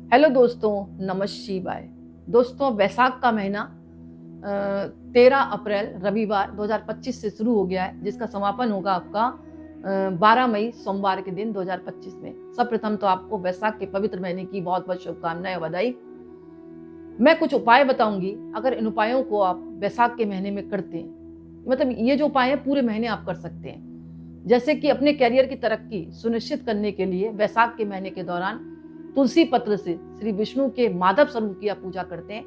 Hello दोस्तों, नमः शिवाय। दोस्तों, वैशाख का महीना 13 अप्रैल रविवार 2025 से शुरू हो गया है, जिसका समापन होगा आपका 12 मई सोमवार के दिन 2025 में। सर्वप्रथम तो आपको वैशाख के पवित्र महीने की बहुत बहुत शुभकामनाएं और बधाई। मैं कुछ उपाय बताऊंगी। अगर इन उपायों को आप वैशाख के महीने में करते हैं, मतलब ये जो उपाय है पूरे महीने आप कर सकते हैं। जैसे कि अपने कैरियर की तरक्की सुनिश्चित करने के लिए वैशाख के महीने के दौरान तुलसी पत्र से श्री विष्णु के माधव स्वरूप की आप पूजा करते हैं,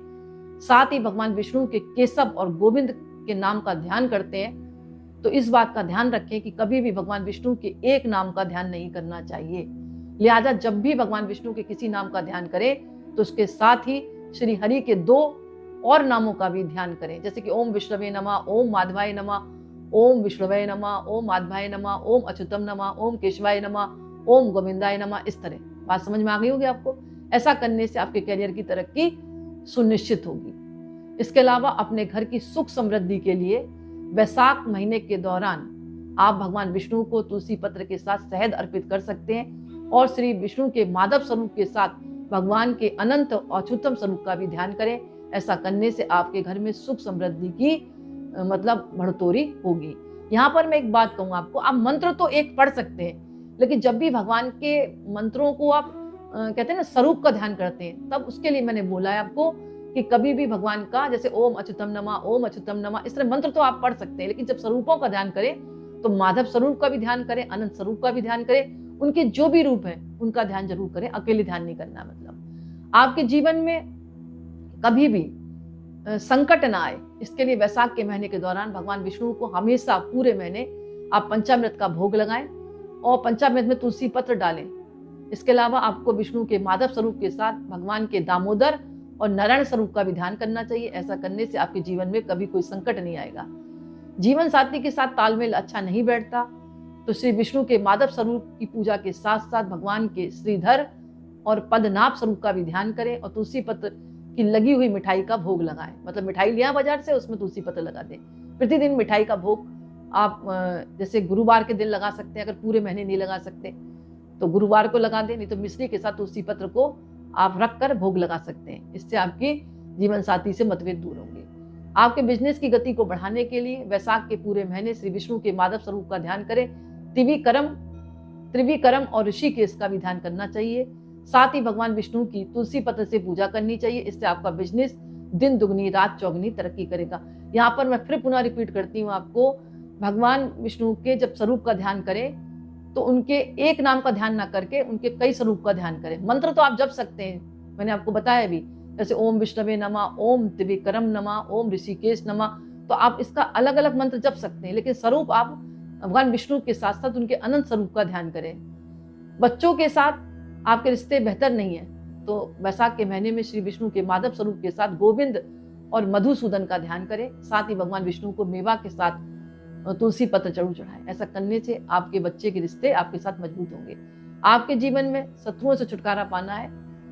साथ ही भगवान विष्णु के केशव और गोविंद के नाम का ध्यान करते हैं, तो इस बात का ध्यान रखें कि कभी भी भगवान विष्णु के एक नाम का ध्यान नहीं करना चाहिए। लिहाजा जब भी भगवान विष्णु के किसी नाम का ध्यान करें तो उसके साथ ही श्री हरि के 2 और नामों का भी ध्यान करें, जैसे कि ओम विष्णवे नमः, ओम माधवाय नमः, ओम विष्णुवे नमः, ओम माधवाय नमः, ओम अच्युतम नमः, ओम केशवाय नमः, ओम गोविंदाय नमः। इस तरह बात समझ में आ गई होगी आपको। ऐसा करने से आपके करियर की तरक्की सुनिश्चित होगी। इसके अलावा अपने घर की सुख समृद्धि के लिए वैशाख महीने के दौरान आप भगवान विष्णु को तुलसी पत्र के साथ शहद अर्पित कर सकते हैं और श्री विष्णु के माधव स्वरूप के साथ भगवान के अनंत और अच्युतम स्वरूप का भी ध्यान करें। ऐसा करने से आपके घर में सुख समृद्धि की मतलब बढ़ोतरी होगी। यहाँ पर मैं एक बात कहूँ आपको, आप मंत्र तो एक पढ़ सकते हैं, लेकिन जब भी भगवान के मंत्रों को आप कहते हैं ना स्वरूप का ध्यान करते हैं, तब उसके लिए मैंने बोला है आपको कि कभी भी भगवान का जैसे ओम अच्युतम नमः, ओम अच्युतम नमः, इस तरह मंत्र तो आप पढ़ सकते हैं, लेकिन जब स्वरूपों का ध्यान करें तो माधव स्वरूप का भी ध्यान करें, अनंत स्वरूप का भी ध्यान करें, उनके जो भी रूप हैं उनका ध्यान जरूर करें। अकेले ध्यान नहीं करना। मतलब आपके जीवन में कभी भी संकट ना आए, इसके लिए वैशाख के महीने के दौरान भगवान विष्णु को हमेशा पूरे महीने आप पंचामृत का भोग लगाएं और पंचामृत में तुलसी पत्र डालें। इसके अलावा आपको विष्णु के माधव स्वरूप के साथ भगवान के दामोदर और नारायण स्वरूप का भी ध्यान करना चाहिए। ऐसा करने से आपके जीवन में कभी कोई संकट नहीं आएगा। जीवन साथी के साथ तालमेल अच्छा नहीं बैठता तो श्री विष्णु के माधव स्वरूप की पूजा के साथ साथ भगवान के श्रीधर और पद्मनाभ स्वरूप का भी ध्यान करें और तुलसी पत्र की लगी हुई मिठाई का भोग लगाएं। मतलब मिठाई लिया बाजार से, उसमें तुलसी पत्र लगा दें। प्रतिदिन मिठाई का भोग आप जैसे गुरुवार के दिन लगा सकते हैं, अगर पूरे महीने नहीं लगा सकते तो गुरुवार को लगा दें, नहीं तो मिश्री के साथ तुलसी पत्र को आप रख कर भोग लगा सकते हैं। इससे आपके जीवन साथी से मतभेद दूर होंगे। आपके बिजनेस की गति को बढ़ाने के लिए वैशाख के पूरे महीने श्री विष्णु के माधव स्वरूप का ध्यान करें। त्रिविक्रम और ऋषिकेश का भी ध्यान करना चाहिए। साथ ही भगवान विष्णु की तुलसी पत्र से पूजा करनी चाहिए। इससे आपका बिजनेस दिन दुगनी रात चौगनी तरक्की करेगा। यहाँ पर मैं फिर पुनः रिपीट करती हूँ आपको, भगवान विष्णु के जब स्वरूप का ध्यान करें तो उनके एक नाम का ध्यान ना करके उनके कई स्वरूप का ध्यान करें। मंत्र तो आप जप सकते हैं, मैंने आपको बताया भी, जैसे ओम विष्णवे नमः, ओम त्रिविक्रम नमः, ओम ऋषिकेश नमः, तो आप इसका अलग अलग मंत्र जप सकते हैं, लेकिन स्वरूप आप भगवान विष्णु के साथ साथ उनके अनंत स्वरूप का ध्यान करें। बच्चों के साथ आपके रिश्ते बेहतर नहीं है तो वैशाख के महीने में श्री विष्णु के माधव स्वरूप के साथ गोविंद और मधुसूदन का ध्यान करें। साथ ही भगवान विष्णु को मेवा के साथ तुलसी पत्र जरूर चढ़ाएं। ऐसा करने से आपके बच्चे के रिश्ते आपके साथ मजबूत होंगे। आपके जीवन में शत्रुओं से छुटकारा पाना है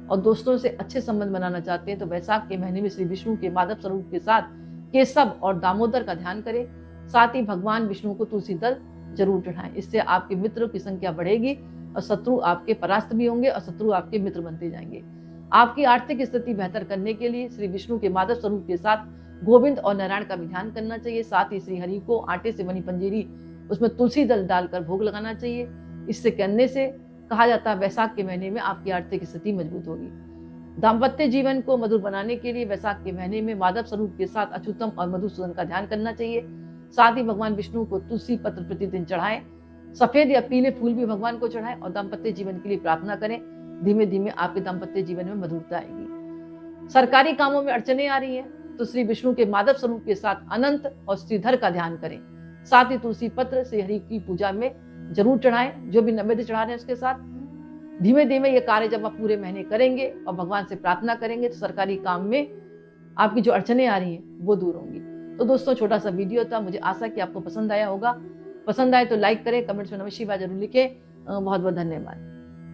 और दोस्तों से अच्छे संबंध बनाना चाहते हैं तो वैशाख के महीने में श्री विष्णु के माधव स्वरूप के साथ केशव और दामोदर का ध्यान करें। साथ ही भगवान विष्णु को तुलसी दल जरूर चढ़ाएं। इससे आपके मित्रों की संख्या बढ़ेगी और शत्रु आपके परास्त भी होंगे और शत्रु आपके मित्र बनते जाएंगे। आपकी आर्थिक स्थिति बेहतर करने के लिए श्री विष्णु के माधव स्वरूप के साथ गोविंद और नारायण का भी ध्यान करना चाहिए। साथ ही श्री हरि को आटे से बनी पंजीरी, उसमें तुलसी दल डालकर भोग लगाना चाहिए। इससे करने से कहा जाता है वैशाख के महीने में आपकी आर्थिक स्थिति मजबूत होगी। दाम्पत्य जीवन को मधुर बनाने के लिए वैशाख के महीने में माधव स्वरूप के साथ अच्युतम और मधुसूदन का ध्यान करना चाहिए। साथ ही भगवान विष्णु को तुलसी पत्र प्रतिदिन चढ़ाएं। सफेद या पीले फूल भी भगवान को चढ़ाएं और दाम्पत्य जीवन के लिए प्रार्थना करें। धीमे धीमे आपके दाम्पत्य जीवन में मधुरता आएगी। सरकारी कामों में अड़चने आ रही हैं तो श्री विष्णु के माधव स्वरूप के साथ अनंत और श्रीधर का ध्यान करें। साथ ही तुलसी पत्र श्री हरि की पूजा में जरूर चढ़ाएं, जो भी नैवेद्य चढ़ा रहे हैं उसके साथ। धीमे धीमे ये कार्य जब आप पूरे महीने करेंगे और भगवान से प्रार्थना करेंगे तो सरकारी काम में आपकी जो अड़चने आ रही हैं वो दूर होंगी। तो दोस्तों, छोटा सा वीडियो था, मुझे आशा कि आपको पसंद आया होगा। पसंद आए तो लाइक करें, कमेंट्स में नमः शिवाय जरूर लिखें। बहुत बहुत धन्यवाद।